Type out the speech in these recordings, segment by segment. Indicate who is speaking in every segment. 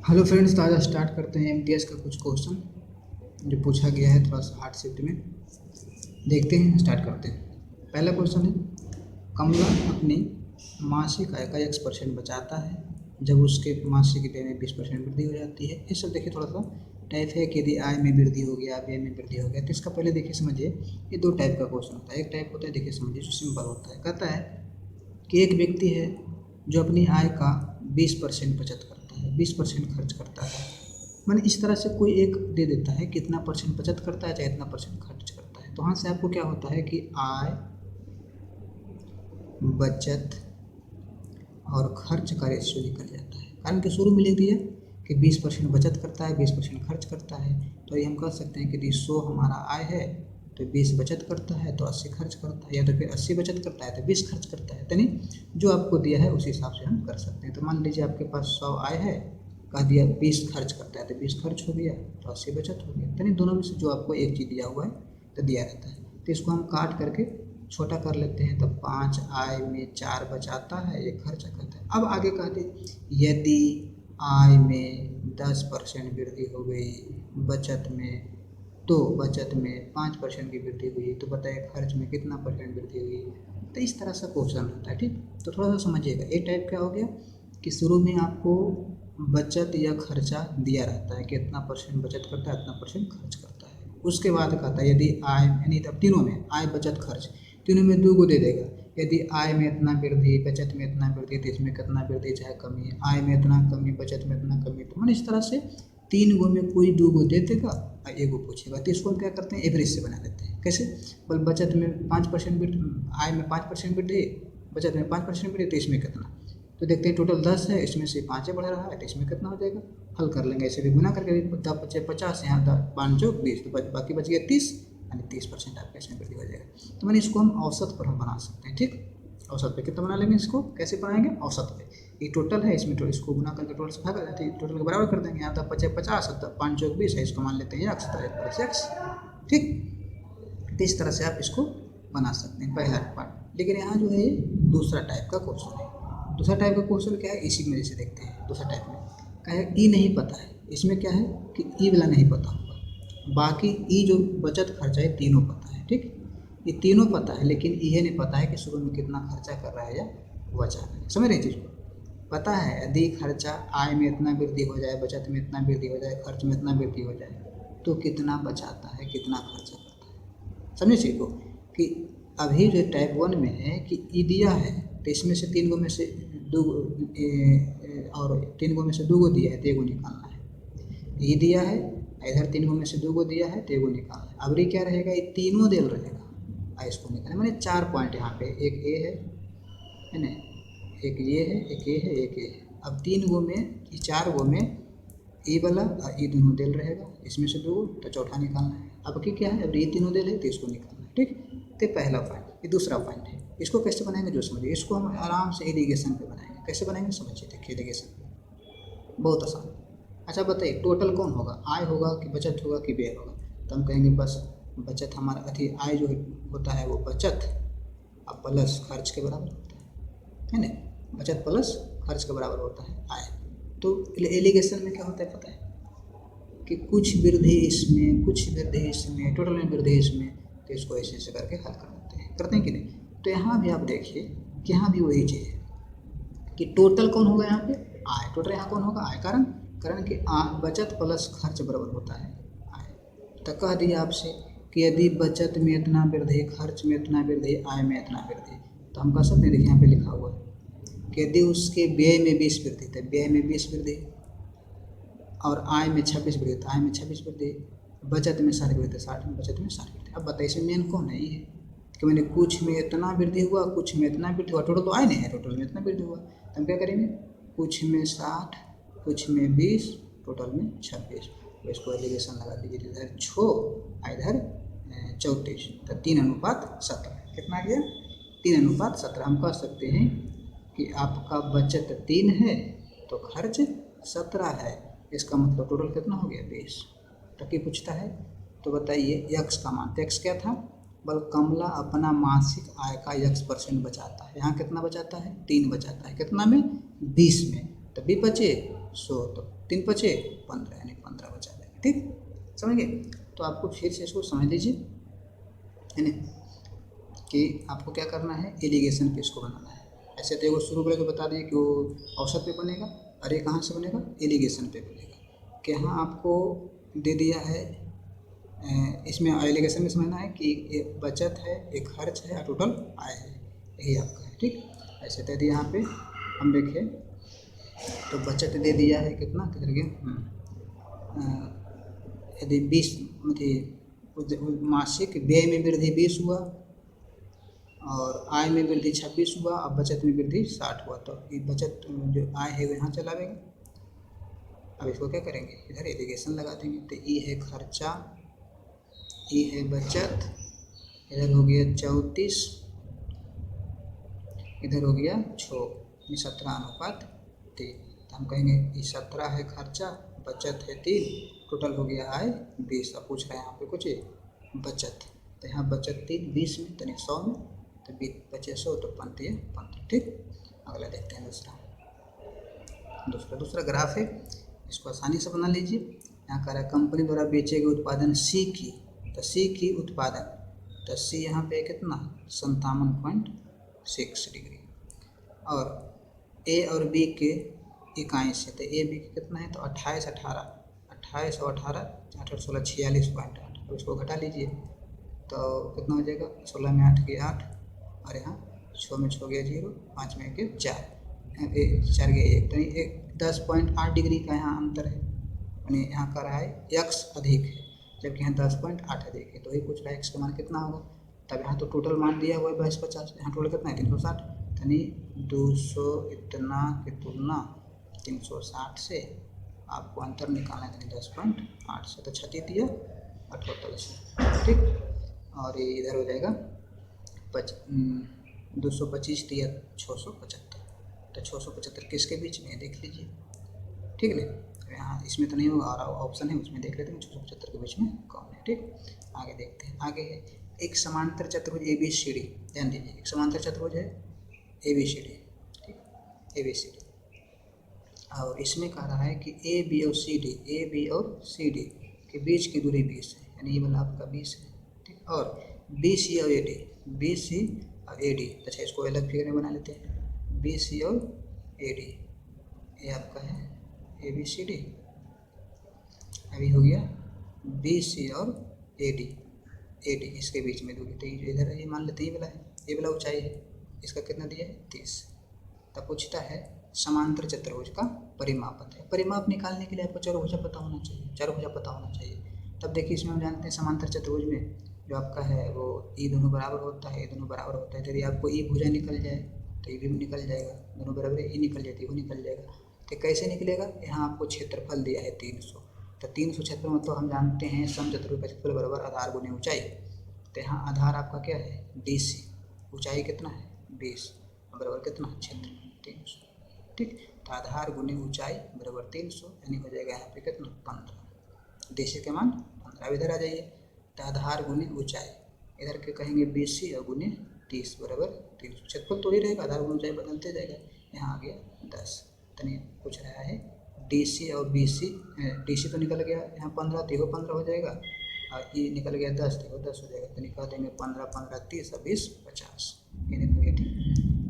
Speaker 1: Hello friends, तो आज start करते हैं एमटीएस का कुछ क्वेश्चन जो पूछा गया है थोड़ा सा हार्ड शिफ्ट में। देखते हैं, स्टार्ट करते हैं। पहला क्वेश्चन है, कमला अपनी मासिक आय का x% बचाता है जब उसके मासिक व्यय में 20% वृद्धि हो जाती है। ये सब देखिए थोड़ा सा टाइप है कि यदि आय में वृद्धि हो गया, व्यय में वृद्धि हो गया। तो इसका पहले देखिए समझिए, ये दो टाइप का क्वेश्चन होता है। एक टाइप होता है, देखिए समझिए, जो सिंपल होता है। कहता है कि एक व्यक्ति है जो अपनी आय का 20% बचत करता है, 20% खर्च करता है। मैंने इस तरह से कोई एक दे देता है कितना परसेंट बचत करता है, चाहे इतना परसेंट खर्च करता है। तो वहाँ से आपको क्या होता है कि आय, बचत और खर्च का रेशियो निकल जाता है। कारण कि शुरू में लिख दिया कि 20% बचत करता है, 20% खर्च करता है। तो ये हम कह सकते हैं कि यदि 100 हमारा आय है तो 20 बचत करता है तो 80 खर्च करता है, या तो फिर 80 बचत करता है तो 20 खर्च करता है। यानी जो आपको दिया है उस हिसाब से हम कर सकते हैं। तो मान लीजिए आपके पास 100 आय है, कह दिया 20 खर्च करता है तो 20 खर्च हो गया तो 80 बचत हो गया। यानी दोनों में से जो आपको एक चीज़ दिया हुआ है तो दिया रहता है। तो इसको हम काट करके छोटा कर लेते हैं। तो 5 आय में 4 बचाता है, ये खर्चा करता है। अब आगे कहते यदि आय में 10% वृद्धि हो गई, बचत में, तो बचत में 5% की वृद्धि हुई, तो बताइए खर्च में कितना परसेंट वृद्धि हुई। तो इस तरह से क्वेश्चन होता है। ठीक, तो थोड़ा सा समझिएगा। ये टाइप क्या हो गया कि शुरू में आपको बचत या खर्चा दिया रहता है कि इतना परसेंट बचत करता है, इतना परसेंट खर्च करता है। उसके बाद कहता है यदि आय, यानी तब तीनों में आय, बचत, खर्च, तीनों में 2 को दे देगा। यदि आय में इतना वृद्धि, बचत में इतना वृद्धि, तो इसमें कितना वृद्धि चाहे कमी, आय में इतना कमी, बचत में इतना कमी। तो मैंने इस तरह से 3 गो में कोई 2 गो दे देगा और 1 गो पूछेगा। तो इसको हम क्या करते हैं, एवरेज से बना लेते हैं। कैसे? बोल बचत में 5% वृद्धि, आय में 5% वृद्धि, बचत में 5% वृद्धि, तो इसमें कितना। तो देखते हैं टोटल 10 है, इसमें से 5 बढ़ रहा है, तो इसमें कितना हो जाएगा। हल कर लेंगे, ऐसे भी गुना करके 50, यहाँ 5 + 20, तो बाकी बच गया 30, यानी 30% आपका इसमें वृद्धि हो जाएगा। तो मैंने इसको हम औसत पर हम बना सकते हैं। ठीक, औसत पे कितना बना लेंगे, इसको कैसे बनाएंगे, औसत पे। ये टोटल है, इसमें इसको गुना करके टोटल से भागा जाते हैं, टोटल के बराबर कर देंगे। यहाँ तक 50, 5 + 20 है, इसको मान लेते हैं x, तो 1/x। ठीक, तो इस तरह से आप इसको बना सकते हैं, पहला पार्ट। लेकिन यहाँ जो है ये दूसरा टाइप का क्वेश्चन है। दूसरा टाइप का क्वेश्चन क्या है, इसी में जैसे देखते हैं। दूसरा टाइप में क्या है, ई नहीं पता है। इसमें क्या है कि ई वाला नहीं पता होगा, बाकी ई जो बचत खर्चा है तीनों पता है। ठीक, ये तीनों पता है, लेकिन ये नहीं पता है कि शुरू में कितना खर्चा कर रहा है या बचा रहा है। समझ रहे चीज़ को? पता है यदि खर्चा, आय में इतना वृद्धि हो जाए, बचत में इतना वृद्धि हो जाए, खर्च में इतना वृद्धि हो जाए, तो कितना बचाता है, कितना खर्चा करता है। समझे चीज़ को? कि अभी जो टाइप 1 में है कि ई दिया है, तो इसमें से 3 गो में से 2 और 3 गो में से 2 गो दिया है तो 1 गो निकालना है। ई दिया है, इधर 3 गो में से 2 गो दिया है तो 1 गो निकालना है। अब ये क्या रहेगा, ये तीनों दिल रहेगा, इसको निकालना। मैंने 4 पॉइंट यहाँ पे, एक ए है ना, एक ये है, एक ये है, एक ये है। अब 3 गो में, ये 4 गो में ए वाला और ये दोनों दिल रहेगा, इसमें से 2 गो, तो चौथा निकालना है। अब की क्या है, अब ये तीनों दिल है तो इसको निकालना है। ठीक, तो पहला पॉइंट। ये दूसरा पॉइंट है। इसको कैसे बनाएंगे जो समझिए। इसको हम आराम से इरिगेशन पे बनाएंगे। कैसे बनाएंगे समझिए, देखिए इरिगेशन पे बहुत आसान। अच्छा बताइए, टोटल कौन होगा, आय होगा कि बचत होगा कि व्यय होगा। तो हम कहेंगे बस बचत हमारा अति, आय जो होता है वो बचत अब प्लस खर्च के बराबर होता है ना। बचत प्लस खर्च के बराबर होता है आय। तो एलिगेशन में क्या होता है पता है कि कुछ वृद्धि इसमें, कुछ वृद्धि इसमें, टोटल में वृद्धि इसमें। तो इसको ऐसे ऐसे करके हल करते हैं कि नहीं। तो यहाँ भी आप देखिए कि यहाँ भी वही चीज़ है कि टोटल कौन होगा यहाँ पे, आय। टोटल यहाँ कौन होगा, आय। कारण कारण कि बचत प्लस खर्च बराबर होता है आय। तो कह दिया आपसे कि यदि बचत में इतना वृद्धि, खर्च में इतना वृद्धि, आय में इतना वृद्धि, तो हम कह सकते हैं, देखिए यहाँ पे लिखा हुआ है कि यदि उसके व्यय में 20 वृद्धि, तो व्यय में 20 वृद्धि, और आय में 26 वृद्धि, तो आय में 26 वृद्धि, बचत में 60 वृद्धि, 60 में, बचत में 60 वृद्धि। अब बताइए इसमें मेन कौन है, ये है कि मैंने कुछ में इतना वृद्धि हुआ, कुछ में इतना वृद्धि हुआ। टोटल तो आय नहीं है, टोटल में इतना वृद्धि हुआ, तो हम क्या करेंगे, कुछ में 60, कुछ में 20, टोटल में 26। तो इसको एलिगेशन लगा दीजिए, इधर 6 इधर 34, तो 3:17। कितना आ गया, 3:17। हम कह सकते हैं कि आपका बचत 3 है तो खर्च 17 है। इसका मतलब टोटल कितना हो गया, 20। टकी पूछता है तो बताइए एक्स का मान। तो एक्स क्या था, बल कमला अपना मासिक आय का x% बचाता है। यहाँ कितना बचाता है, 3 बचाता है। कितना में, 20 में। तो भी बचे 100, तो 3 बचे 15, यानी 15 बचा जाएगा। ठीक, समझ गए? तो आपको फिर से इसको समझ लीजिए, है ना, कि आपको क्या करना है, एलिगेशन पे इसको बनाना है। ऐसे तो शुरू में तो बता दिए कि वो औसत पे बनेगा, और ये कहाँ से बनेगा, एलिगेशन पे बनेगा। कि यहाँ आपको दे दिया है, इसमें एलिगेशन में समझना है कि एक बचत है, एक खर्च है और टोटल आय है, यही आपका है। ठीक, ऐसे दे दिया यहाँ पे हम देखें तो बचत दे दिया है कितना, किधर गया, यदि 20 मतलब मासिक व्यय में वृद्धि 20 हुआ और आय में वृद्धि 26 हुआ और बचत में वृद्धि 60 हुआ, तो ये बचत जो आय है वो यहाँ चला जाएगा। अब इसको क्या करेंगे, इधर एलिगेशन लगा देंगे। तो ये है खर्चा, ये है बचत, इधर हो गया 34, इधर हो गया 6, 17:3। तो हम कहेंगे ये 17 है खर्चा, बचत है 3, टोटल हो गया आय 20। अब पूछ रहे हैं यहाँ पे कुछ बचत, तो यहाँ बचत 3 20 में, तो 100 में, तो 20 बचे 100, तो 15। ठीक, अगला देखते हैं दूसरा ग्राफ है, इसको आसानी से बना लीजिए। यहाँ कह रहा है कंपनी द्वारा बेचे गए उत्पादन सी की, तो सी की उत्पादन, तो सी यहाँ पे कितना 57.6 डिग्री, और ए और बी के इकाई से, तो ए बी के कितना है, तो 28 18 28 और 18 8 और 16 46.8। तो इसको घटा लीजिए तो कितना हो जाएगा, 16 में 8 के 8, और यहाँ 6 में 6 गया 0, 5 में 1 4, 4 गया 1, तो ये 10.8 डिग्री का यहाँ अंतर है। यानी यहाँ का रहा है x अधिक है, जबकि यहाँ 10.8 अधिक है। तो वही पूछ रहा है x का मान कितना होगा। तब यहाँ तो टोटल मान दिया हुआ है 2250, यहाँ टोटल कितना है 360, यानी 200 इतना की तुलना 360 से आपको अंतर निकालना है, 10.8 से, तो 36 दिया और टोटल से। ठीक, और ये इधर हो जाएगा 225 दिया 675, तो 675 किसके बीच में है देख लीजिए। ठीक है, यहाँ इसमें तो नहीं होगा, और ऑप्शन है उसमें देख लेते हैं 675 के बीच में कौन है। ठीक, आगे देखते हैं। आगे है एक समांतर चतुर्भुज ABCD, ध्यान दीजिए, एक समांतर चतुर्भुज है ABCD। ठीक, ABCD, और इसमें कह रहा है कि AB और CD के बीच की दूरी 20 है, यानी ये वाला आपका 20 है। ठीक, और BC और AD, अच्छा इसको अलग फिगर में बना लेते हैं, BC और AD, ये आपका है ABCD, अभी हो गया BC और AD, इसके बीच में दूरी, तो इधर ये मान लेते हैं ये वाला है, ये वाला ऊंचाई है, इसका कितना दिया है 30। तब पूछता है समांतर चतुर्भुज का परिमाप है। परिमाप निकालने के लिए आपको चतुर्भुज पता होना चाहिए, तब देखिए इसमें हम जानते हैं समांतर चतुर्भुज में जो आपका है वो ई दोनों बराबर होता है, तो यदि आपको ई भुजा निकल जाए तो ये भी निकल जाएगा, दोनों बराबर है, ई निकल जाती है वो निकल जाएगा। तो कैसे निकलेगा, यहाँ आपको क्षेत्रफल दिया है 300, तो 300 क्षेत्रफल मतलब हम जानते हैं समचतुर्भुज का क्षेत्रफल बराबर आधार गुने ऊंचाई। तो यहाँ आधार आपका क्या है DC, ऊंचाई कितना है 20, बराबर कितना क्षेत्र 300। ठीक, तो आधार गुने ऊंचाई बराबर 300, यानी हो जाएगा यहाँ पे कितना 15, DC के मान 15। इधर आ जाइए, तो आधार गुने ऊंचाई, इधर के कहेंगे BC और गुने 30 बराबर 300, क्षेत्रफल तो ही रहेगा, आधार गुने ऊंचाई बदलते जाएगा। यहाँ आ गया 10, तनी पूछ रहा है DC और BC, DC तो निकल गया यहाँ 15, तो 15 हो जाएगा, और ये निकल गया 10, तो 10 हो जाएगा, तो निकाल देंगे 15 15 30 और 20 50, ये निकल गया।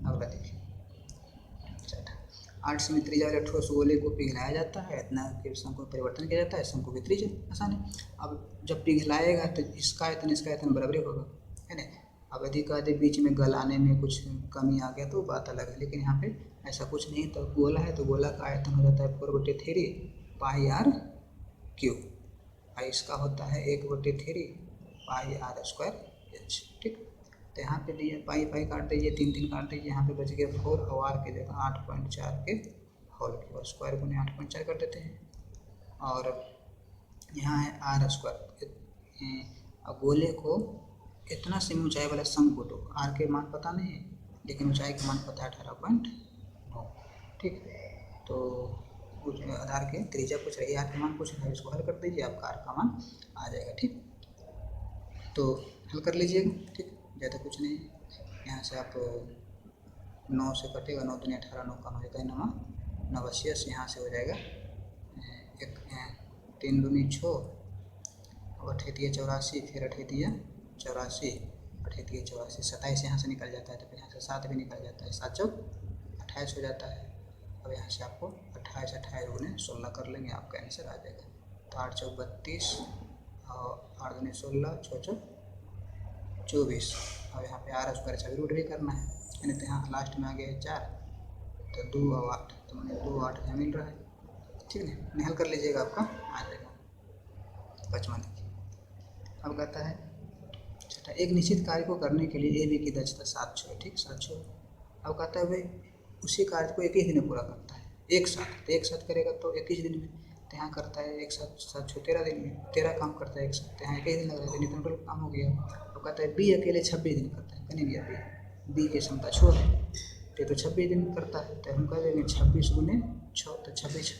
Speaker 1: अगला देखिए 8 से त्रिज्या वाले ठोस गोले को पिघलाया जाता है, इतना कि शंकु में परिवर्तन किया जाता है, शंकु की त्रिज्या आसान है। अब जब पिघलाएगा तो इसका आयतन बराबर होगा, है ना। अब अधिक अधिक बीच में गलाने में कुछ कमी आ गया तो बात अलग है, लेकिन यहाँ पे ऐसा कुछ नहीं। तो गोला है तो गोला का आयतन हो जाता है 4/3 πr3, और इसका होता है 1/3 πr²h। ठीक, तो यहाँ पे दिए पाई काट दीजिए, 3 3 काट दीजिए, यहाँ पे बच गया 4, और आर के जगह 8.4 के होल की, और स्क्वायर गुने 8.4 कर देते हैं, और यहाँ है r²। और गोले को इतना से ऊंचाई वाला शंकु, तो आर के मान पता नहीं है लेकिन ऊंचाई का मान पता है 18.9। ठीक, तो आधार के त्रिज्या पूछ रही है, आर का मान पूछ रहा है, इसको हल कर दीजिए, आपका आर का मान आ जाएगा। ठीक, तो हल कर लीजिएगा। ठीक, ज़्यादा कुछ नहीं है, यहाँ से आप 9 से कटेगा, 9 दूनी 18, 9 कम हो जाएगा 9 9 80, यहाँ से हो जाएगा 3 दूनी 6, 8 दिए 84, फिर 8 दिए 84, 8 दिए 84, 27 यहाँ से निकल जाता है, तो फिर यहाँ से 7 भी निकल जाता है, 7 चौक 28 हो जाता है। अब यहाँ से आपको 28 गुने 16 कर लेंगे, आपका आंसर आ जाएगा। तो 8 चौक 32 और 8 दूनी 16, 6 चौक 24। अब यहाँ पे 8 उसका अच्छा रूट भी करना है, यानी तो यहाँ लास्ट में आ गया 4, तो 2 और 8, तो मैंने 2 8 यहाँ मिल रहा है, ठीक है। निहल कर लीजिएगा, आपका आ जाएगा 55। अब कहता है छठा, एक निश्चित कार्य को करने के लिए ए बी की दक्षता 7 छः, ठीक 7 छः। अब कहता है भाई उसी कार्य को 21 दिन में पूरा करता है, एक साथ, तो एक साथ करेगा तो 21 दिन में, तो यहाँ करता है एक साथ 7 छः 13 दिन में, 13 काम करता है एक साथ, तो यहाँ 21 दिन लग रहा है, तो टोटल काम हो गया। अब कहता है बी अकेले 26 दिन करता है, कहीं गया बी की क्षमता छोड़ है, तो 26 दिन करता है, तो हम कह देंगे 26 गुने 6, तो 26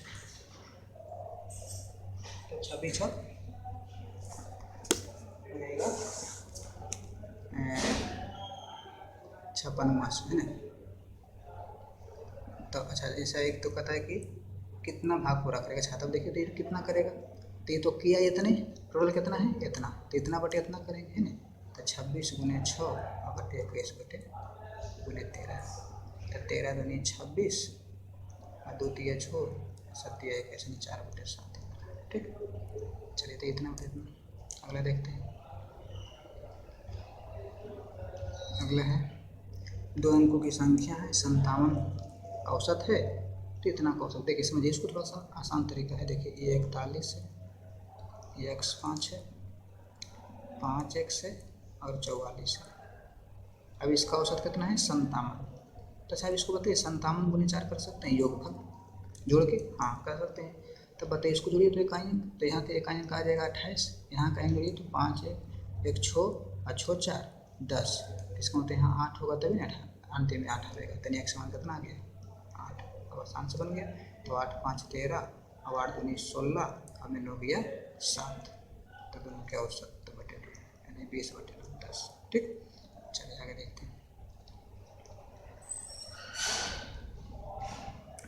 Speaker 1: रहेगा 56 मास है ना। तो अच्छा ऐसा एक तो कहता है कि कितना भाग पूरा करेगा छात्र, देखिए तो ये कितना करेगा, तो ये तो किया इतने, टोटल कितना है इतना, तो इतना बटे इतना करेंगे है ना। तो 26 गुने 6 और बटे 21 बटे गुने 13, तो 13 दूनी 26 और 2 तिया 6, 7 तिया 21, 4 बटे 7, ठीक। चलिए तो इतना बटे इतना। अगला देखते हैं, अगला है 2 अंकों की संख्या है 57, औसत है, तो इतना का औसत। देखिए समझिए इसको, थोड़ा सा आसान तरीका है। देखिए ये 41 है, ये x5 है, 5x है और 44 है। अब इसका औसत कितना है 57। तो अच्छा इसको बताइए 57 गुने 4 कर सकते हैं, योगफल जोड़ के, हाँ कर सकते हैं। तो बताइए इसको जोड़िए तो इकाई, तो यहाँ के इकाई का आ जाएगा 28, यहाँ का जोड़िए तो 5 है, 1 6 और 6 4 10, इसका मतलब यहाँ 8 होगा तभी ना, अंतिम में 8 आएगा, तो x मान कितना आ गया 8, अब आसान से बन गया। तो 8 5 13 और 8 दूनी 16 और मैंने हो गया 7, तो दोनों क्या औसत तो बटे 2, यानी 20 बटे 10, ठीक। चलिए आगे देखते हैं।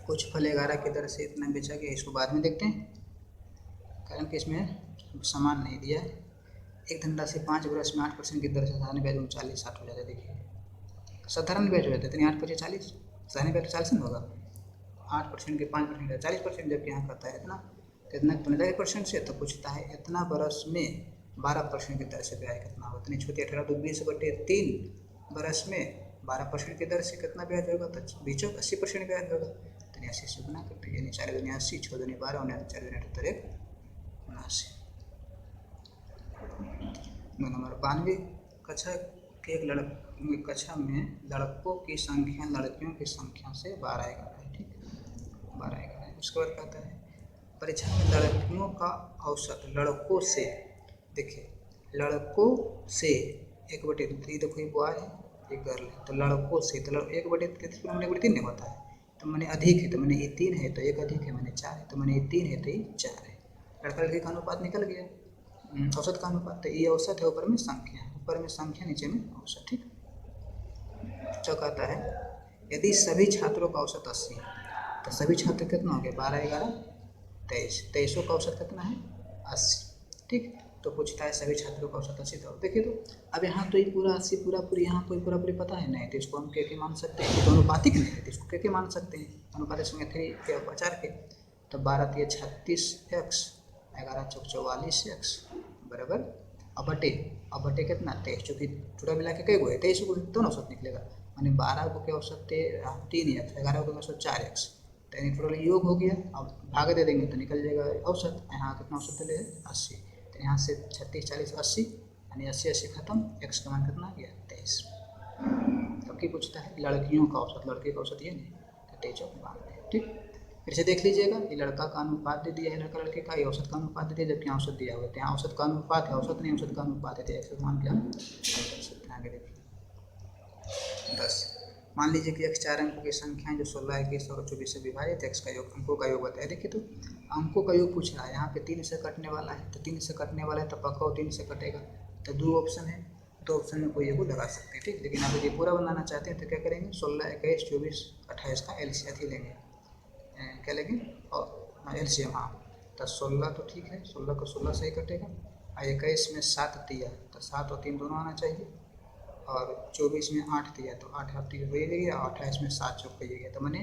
Speaker 1: कुछ फल 11 की दर से इतना बेचा गया, इसको बाद में देखते हैं, कारण कि इसमें सामान नहीं दिया है। एक धनराशि 5 बरस में 8% की दर से साधारण ब्याज 39-60 हो जाता है। देखिए साधारण ब्याज हो जाता है, यानी 8 × 40, साधारण ब्याज 40 नहीं होगा, 8% के 5% का 40%, जबकि यहाँ करता है इतना, तो इतना 45% से, तो पूछता है इतना बरस में 12% की दर से ब्याज कितना होगा, इतनी छोटी 18 तो 20 बटे 3 बरस में 12% की दर से कितना ब्याज होगा, तो 80% ब्याज होगा, तो 80 से गुना करते हैं, यानी 4 दूनी 80, 6 दूनी 12 और 4 दूनी 78, 79। 2 नंबर 92, कक्षा के एक कक्षा में लड़कों की संख्या लड़कियों की संख्या से 12-11 है, ठीक 12-11 है। उसके बाद कहता है परीक्षा में लड़कियों का औसत लड़कों से, देखिए लड़कों से 1/3, देखो ये बॉय है ये गर्ल है, तो लड़कों से तो 1/3 नहीं होता है, तो मैंने अधिक है, तो मैंने ये 3 है तो 1 अधिक है, मैंने 4 है, तो मैंने ये 3 है तो ये 4 है, लड़का लड़की का अनुपात निकल गया, औसत का अनुपात। तो ये औसत है, ऊपर में संख्या है, ऊपर में संख्या नीचे में औसत, ठीक। तो कहता है यदि सभी छात्रों का औसत 80, तो सभी छात्र कितना हो गया 12-11 23, 23 का औसत कितना है 80, ठीक। तो पूछता है सभी छात्रों का औसत 80, तो देखिए तो अब यहाँ तो ये पूरा 80 पूरी यहाँ कोई पूरा पता है नहीं, तो इसको हम के मान सकते हैं, तो अनुपातिक नहीं है तो इसको के मान सकते हैं, अनुपातिक संख्या 3 के 4 के, तो 12 × 36x, 11 × 44x बराबर, अब बटे कितना 23, चूँकि पूरा मिला के कई गो है 23 को दोनों औसत निकलेगा, माने 12 को के औसत 3x, 11 को औसत 4x, तो यानी टोटल योग हो गया। अब भाग दे देंगे तो निकल जाएगा औसत, यहाँ कितना औसत ले 80, तो यहाँ से 36 40 80, यानी 80 खत्म, x का मान कितना आ गया 23। तब की पूछता है लड़कियों का औसत, लड़के का औसत ये नहीं, तो 23 ठीक। फिर से देख लीजिएगा, ये लड़का का अनुपात दे दिया है, लड़का लड़के का, ये औसत का अनुपात दे दिया, जबकि यहाँ औसत दिया हुआ है, तो यहाँ औसत का अनुपात है, औसत नहीं औसत का अनुपात है, तो x मान के हम आगे देखिए 10। मान लीजिए कि x 4 अंकों की संख्या है जो 16, 21 और 24 से विभाजित, x का योग अंकों का योग बताया। देखिए तो अंकों का योग पूछ रहा है, यहाँ पे 3 से कटने वाला है, तो 3 से कटने वाला है तो पक्का 3 से कटेगा, तो 2 ऑप्शन है, 2 ऑप्शन में कोई एगो लगा सकते हैं, ठीक। लेकिन आप ये पूरा बनाना चाहते हैं तो क्या करेंगे 16, 21, 24, 28 का LCM लेंगे, क्या लेंगे और LCM, हाँ तो 16 तो ठीक है, 16 को 16 से ही कटेगा। और 21 में 7 दिया तो 7 और 3 दोनों आना चाहिए। और 24 में 8 दिया तो 8 और 3 हो ही गया। और 28 में 7 चौक हो गया। तो मैंने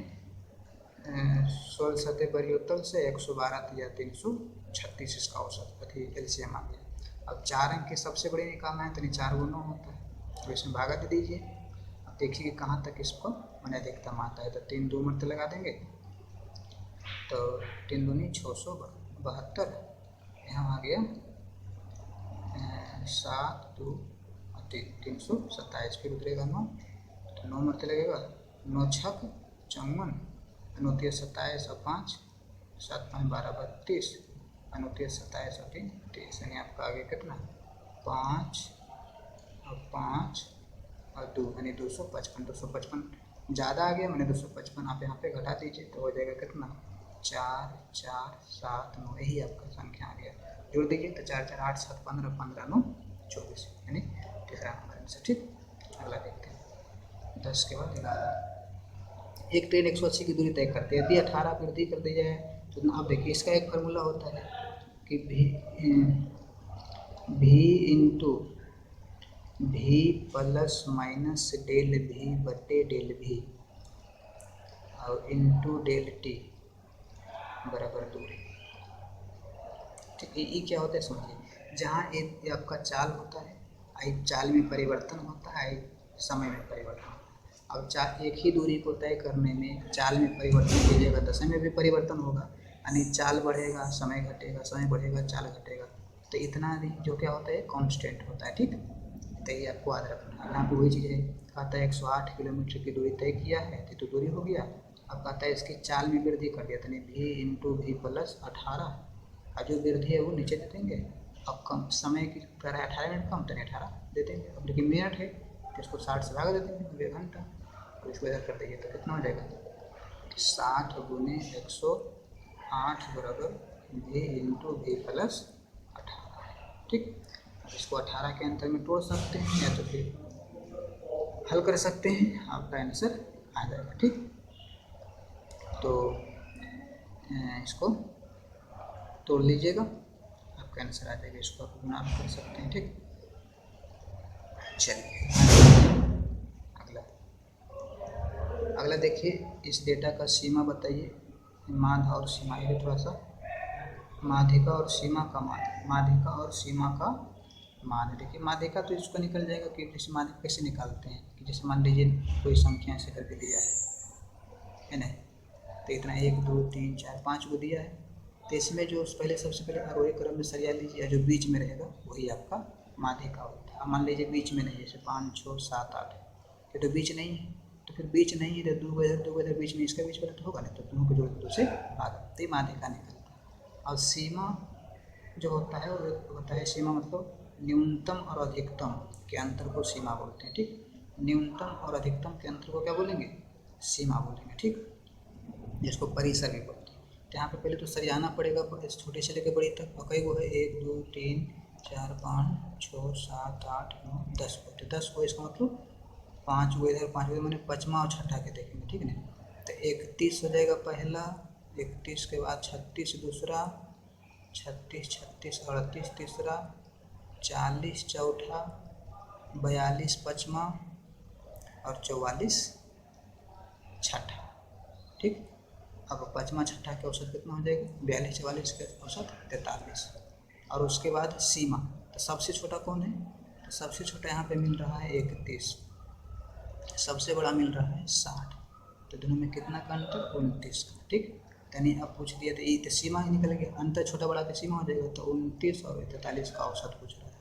Speaker 1: 16 सतह परिवर्तन से 112 दिया 336 इसका औसत अथी एलसीएम आ गया। अब 4 अंक के सबसे बड़े निकालना है तो 4 गुना होता है, तो इसमें भागा दे दीजिए। अब देखिए कि कहाँ तक इसको मैंने अधिकतम आता है। तो 3 2 मरते लगा देंगे तो 3 दूनी 672, यहाँ आ गया 7 2 327, फिर उतरेगा 9, तो 9 मरते लगेगा 9 छक 54, 9 3 27 और 5 7 5 12 32, 9 3 27 और 3 30, यानी आपका आगे कितना 5 और 5 और 2 यानी 255 ज़्यादा आ गया। मैंने 255 आप यहाँ पे घटा दीजिए तो हो जाएगा कितना 4 4 7 9, यही आपका संख्या आ गया। जोड़ दीजिए तो 4 4 8 7 15 15 9 24, यानी तीसरा नंबर आंसर। ठीक, अगला देखते हैं 10 के बाद 11। एक ट्रेन 180 की दूरी तय करती है, यदि 18 वृद्धि कर दी जाए तो आप देखिए इसका एक फार्मूला होता है कि भी इंटू भी प्लस माइनस डेल भी बटे डेल भी और इंटू डेल टी बराबर दूरी। ठीक, ये क्या होता है समझिए। जहाँ एक आपका चाल होता है, एक चाल में परिवर्तन होता है, एक समय में परिवर्तन होता है। अब चाल एक ही दूरी को तय करने में चाल में परिवर्तन कीजिएगा तो समय में भी परिवर्तन होगा, यानी चाल बढ़ेगा समय घटेगा, समय बढ़ेगा चाल घटेगा। तो इतना जो क्या होता है कांस्टेंट होता है। ठीक, तो ये आपको याद रखना है। यहाँ पर वही चीज़ है, कहता है 108 किलोमीटर की दूरी तय किया है तो दूरी हो गया। अब कहता है इसकी चाल में वृद्धि कर दिया, यानी भी इंटू भी प्लस 18, और जो वृद्धि है वो नीचे दे देंगे। अब कम समय की कह रहा है 18 मिनट कम तो 18 दे देंगे। अब लेकिन मिनट है तो इसको 60 से भाग दे देंगे, 1 घंटा। और इसको इधर कर देंगे तो कितना हो जाएगा 60 गुने 108 बराबर भी इंटू भी प्लस 18। ठीक, इसको 18 के अंतर में तोड़ सकते हैं या तो फिर हल कर सकते हैं, आपका आंसर आ जाएगा। ठीक, तो इसको तोड़ लीजिएगा, आपका आंसर आ जाएगा। इसको आप गुना कर सकते हैं। ठीक, चलिए अगला देखिए, इस डेटा का सीमा बताइए। माध्य और सीमा, ये थोड़ा सा माध्यिका और सीमा का माध्य, माध्यिका और सीमा का माध्य। देखिए माध्यिका तो इसको निकल जाएगा कि जैसे माध्यिका कैसे निकालते हैं कि जैसे मान लीजिए कोई संख्या ऐसे करके दिया है नहीं, तो इतना 1 2 3 4 5 को दिया है, तो इसमें जो पहले सबसे पहले आरोही क्रम में सरिया लीजिए, जो बीच में रहेगा वही आपका माध्यिका होता है। अब मान लीजिए बीच में नहीं है, जैसे 5 6 7 8, ये तो बीच नहीं है, तो फिर बीच नहीं है तो 2 इधर बीच में, इसका बीच वाला तो होगा नहीं, तो दोनों को जोड़ 2 से भाग, तो माध्यिका निकलता है। और सीमा जो होता है वो होता है, सीमा मतलब न्यूनतम और अधिकतम के अंतर को सीमा बोलते हैं। ठीक, न्यूनतम और अधिकतम के अंतर को क्या बोलेंगे सीमा बोलेंगे। ठीक, जिसको परिसर भी बोलते हैं। तो यहाँ पे पहले तो सरियाना पड़ेगा छोटे से लेकर बड़ी तक, और कई वो है 1 2 3 4 5 6 7 8 9 10 को, तो 10 को इसका मतलब 5 को इधर 5 को मैंने पचमा और छठा के देखेंगे। ठीक है, तो 31 हो जाएगा पहला, 31 के बाद 36 दूसरा, 36 36 38 तीसरा, 40 चौथा, 42 पचमा और 44 छठा। ठीक, अब पचमा छठा के औसत कितना हो जाएगा 42 44 के औसत 43। और उसके बाद सीमा, तो सबसे छोटा कौन है, तो सबसे छोटा यहाँ पे मिल रहा है 31, सबसे बड़ा मिल रहा है 60, तो दोनों में कितना का अंतर 29 का। ठीक, यानी अब पूछ दिया तो ये तो सीमा ही निकल गया, अंतर छोटा बड़ा का सीमा हो जाएगा, तो 29 और 43 का औसत पूछ रहा है,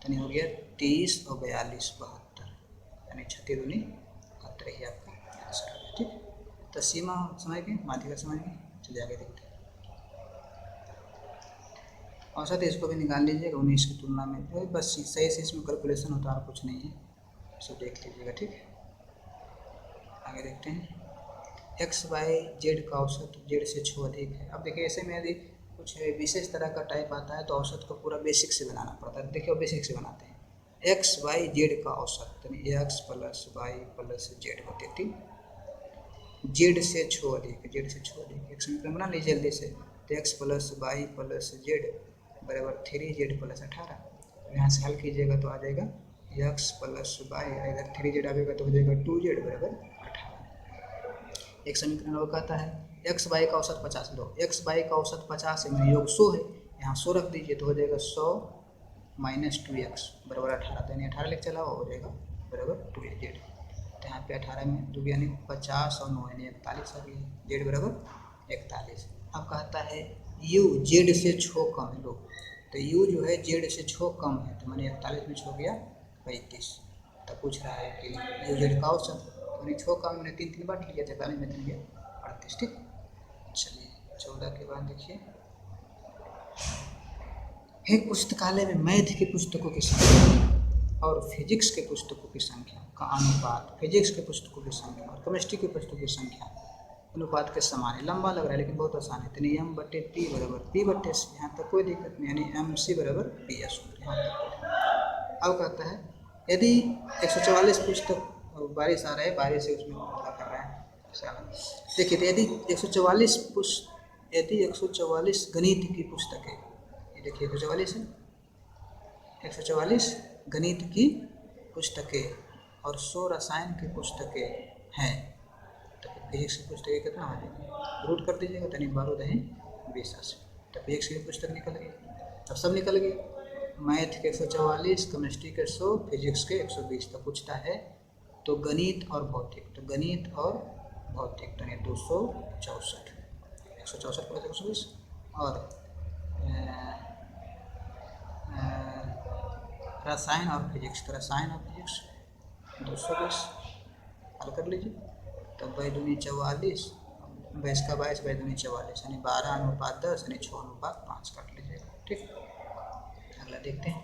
Speaker 1: यानी हो गया 30 और 42 72, यानी 36 दूनी 72 ही आपका आंसर है। ठीक, तो सीमा समझ गए, माध्यिका समझ गए, चलिए आगे देखते हैं। औसत इसको भी निकाल लीजिएगा 19 की तुलना में, बस सही से इसमें कैलकुलेशन होता है और कुछ नहीं है, सब देख लीजिएगा। ठीक है, आगे देखते हैं। एक्स वाई जेड का औसत जेड से 6 अधिक है। अब देखिए ऐसे में यदि कुछ विशेष तरह का टाइप आता है तो औसत को पूरा बेसिक से बनाना पड़ता है। देखिए बेसिक से बनाते हैं, एक्स वाई जेड का औसत यानी X plus Y plus Z होती है। ठीक, जेड से 6 अधिक, जेड से 6 अधिक, एक समीकरण बना लीजिए जल्दी से। तो X plus Y plus Z बराबर 3z प्लस 18। यहाँ से हल कीजिएगा तो आ जाएगा एक्स प्लस वाई, इधर 3z आएगा तो हो जाएगा 2z बराबर 18। एक समीकरण और कहता है एक्स वाई का औसत 50 लो, एक्स वाई का औसत 50 है, मेरा योग 100 है, यहाँ 100 रख दीजिए तो हो जाएगा 100 माइनस 2x बराबर 18। तो यानी 18 लिख चला हो जाएगा बराबर 2z। तो यहाँ पे 18 में 2 यानी 50 और 9 यानी 41 आ गई, जेड बराबर 41। अब कहता है यू जेड से 6 कम है, लो तो यू जो है जेड से 6 कम है, तो मैंने 41 में 6 गया 35। तो पूछ रहा है कि यू जेड का औसत, तो मैंने 6 कम मैंने 3 बार लिया, 43 में 3 गया 38। ठीक, चलिए 14 के बाद देखिए, एक पुस्तकालय में मैथ की पुस्तकों की संख्या और फिजिक्स के पुस्तकों की संख्या का अनुपात फिजिक्स के पुस्तकों की संख्या और केमिस्ट्री की पुस्तकों की संख्या अनुपात के समान है। लंबा लग रहा है लेकिन बहुत आसान है। तो एम बटे पी बराबर पी बटे सी, यहाँ तक कोई दिक्कत नहीं, यानी एम सी बराबर पी एस। यहाँ तक अब कहता है यदि 144 पुस्तक, बारिश आ रहा है, बारिश से उसमें क्या कर रहा है, देखिए तो यदि 144 गणित की पुस्तकें, देखिए 144 है, 144 गणित की पुस्तकें और 100 रसायन की पुस्तकें हैं, तो फिजिक्स की पुस्तकें कितना हो जाएगी, रूट कर दीजिएगा, तो 12 दहें 20 80, तो फिजिक्स की पुस्तक निकल गई। अब सब निकल गए, मैथ के 144, केमिस्ट्री के 100, फिजिक्स के 120। तो पूछता है तो गणित और भौतिक, तो गणित और भौतिक तो 264, 164 प्लस 120 और रसायन और फिजिक्स, तो रसायन और फिजिक्स 220 हल कर लीजिए। तो 2×2 = 44, 22 का 22, 22×2 = 44, यानी 12:10 यानी 6:5 काट लीजिएगा। ठीक, अगला देखते हैं।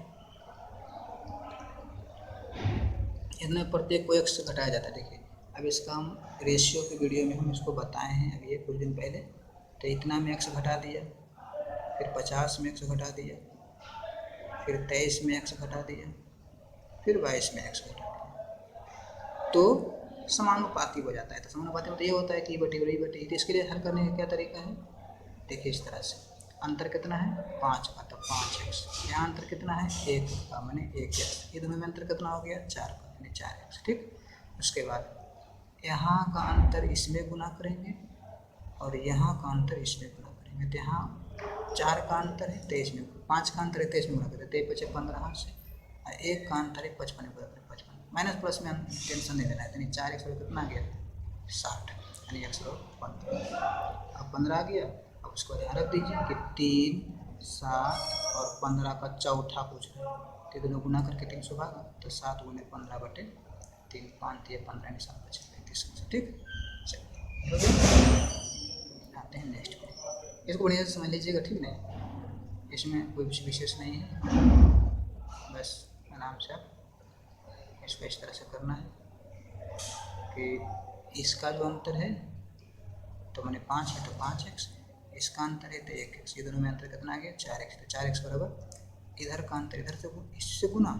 Speaker 1: इनमें प्रत्येक को x से घटाया जाता है। देखिए अब इसका हम रेशियो के वीडियो में हम इसको बताए हैं अभी कुछ दिन पहले। तो इतना में x घटा दिया, फिर 50 में x घटा दिया, फिर 23 में x घटा दिया, फिर 22 में x घटा दिया, तो समानुपाती हो जाता है। तो समानुपाती मतलब ये होता है कि बटे बटे। तो इसके लिए हल करने का क्या तरीका है, देखिए इस तरह से, अंतर कितना है 5 का, तो 5x, यहाँ अंतर कितना है 1 का, मैंने 1x, ये दोनों में अंतर कितना हो गया 4 का, यानी 4x। ठीक, उसके बाद यहाँ का अंतर इसमें गुना करेंगे और यहाँ का अंतर इसमें गुना करेंगे। तो यहाँ 4 का अंतर है 23 में, 5 का अंतर है 23 में गुना करें, 23 बचे 15 से, और 1 का अंतर है 55 में गुना करें 55, माइनस प्लस में टेंशन नहीं लेना है। यानी 4x कितना गया 60, यानी 115। अब 15 आ गया, अब उसको यहाँ रख दीजिए कि 3, 7 और 15 का चौथा पूछ रहे हैं, तो दोनों गुना करके 300 भागा, तो 7 × 15 बटे 3, 5 × 15 यानी 7 बचे 35। ठीक, चलिए आते हैं नेक्स्ट में, इसको बढ़िया से समझ लीजिएगा। ठीक नहीं, इसमें कोई विशेष नहीं है, बस आराम से आप इसको इस तरह से करना है कि इसका जो अंतर है तो मैंने 5 है तो 5x, इसका अंतर है तो 1x, ये दोनों में अंतर कितना आ गया 4x। तो 4x बराबर इधर का अंतर इधर से इससे गुना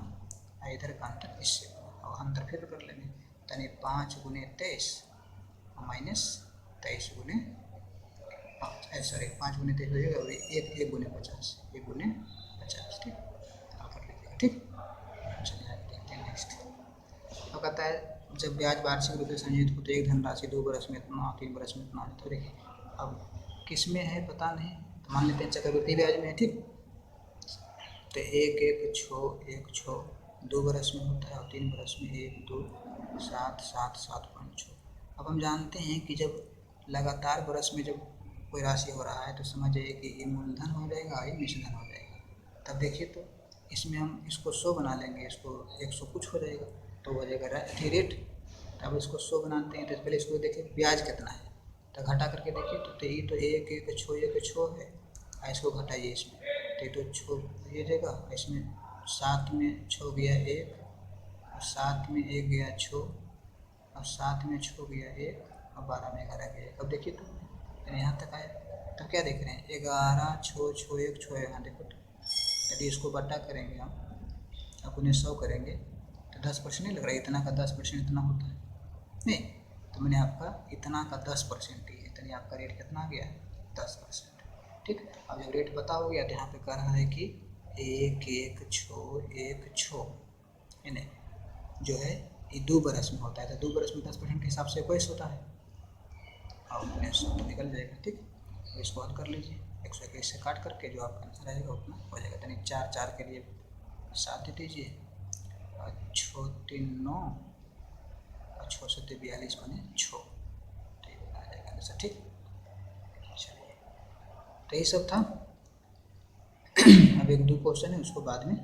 Speaker 1: और इधर का अंतर इससे गुना, और अंतर फिर कर लेंगे, यानी 5 × 23 माइनस 23 × 5, सॉरी 5 × 23 हो जाएगा, और 1 × 50, 1 × 50। ठीक, हल कर लीजिएगा। ठीक, चलिए आगे देखते हैं नेक्स्ट। तो कहता है जब ब्याज वार्षिक रूप से संयोजित हो तो एक धनराशि 2 वर्ष में इतना, 3 वर्ष में इतना। तो देखिए अब किस में है पता नहीं, तो मान लेते हैं चक्रवृद्धि ब्याज में है। ठीक, तो 1/6 2 वर्ष में होता है और 3 वर्ष में 1 2 7 7 7.6। अब हम जानते हैं कि जब लगातार वर्ष में जब कोई राशि हो रहा है तो समझ जाइए कि ये मूलधन हो जाएगा, ये निश्चित हो जाएगा। तब देखिए तो इसमें हम इसको 100 बना लेंगे, इसको 100 कुछ हो जाएगा, तो हो जाएगा रेट। तब इसको 100 बनाते हैं, तो पहले इसको देखिए ब्याज कितना है, तो घटा करके देखिए तो ये तो 1/6 है, इसको घटाइए इसमें, तो ये तो 6 ये जगह, इसमें 7 में 6 गया 1, और 7 में 1 गया 6, और 7 में 6 गया 1, और 12 में 11 गया 1। अब देखिए तो यहाँ तक आया, तो क्या देख रहे हैं 11 6 6 1 6 है, यहाँ देखो तो यदि इसको बटा करेंगे हम, अब उन्हें 100 करेंगे तो 10% नहीं लग रहा है, इतना का 10% इतना होता है नहीं, तो मैंने आपका इतना का 10% ही है, तो आपका रेट कितना आ गया 10%। ठीक। अब जब रेट पता हो गया तो यहाँ पे कह रहा है कि 1 यानी जो है ये 2 बरस में होता है, तो 2 बरस में 10% के हिसाब से 21 होता है और 1900 तो निकल जाएगा। ठीक, इसको हल कर लीजिए, 121 से काट करके जो आपका आंसर आएगा उतना हो जाएगा। यानी 4 के लिए 7 दे दीजिए और 6 3 9 और 6 7 42 बने 6, ठीक आ जाएगा आंसर। ठीक, चलिए तो यही सब था। अब 1 2 क्वेश्चन है उसको बाद में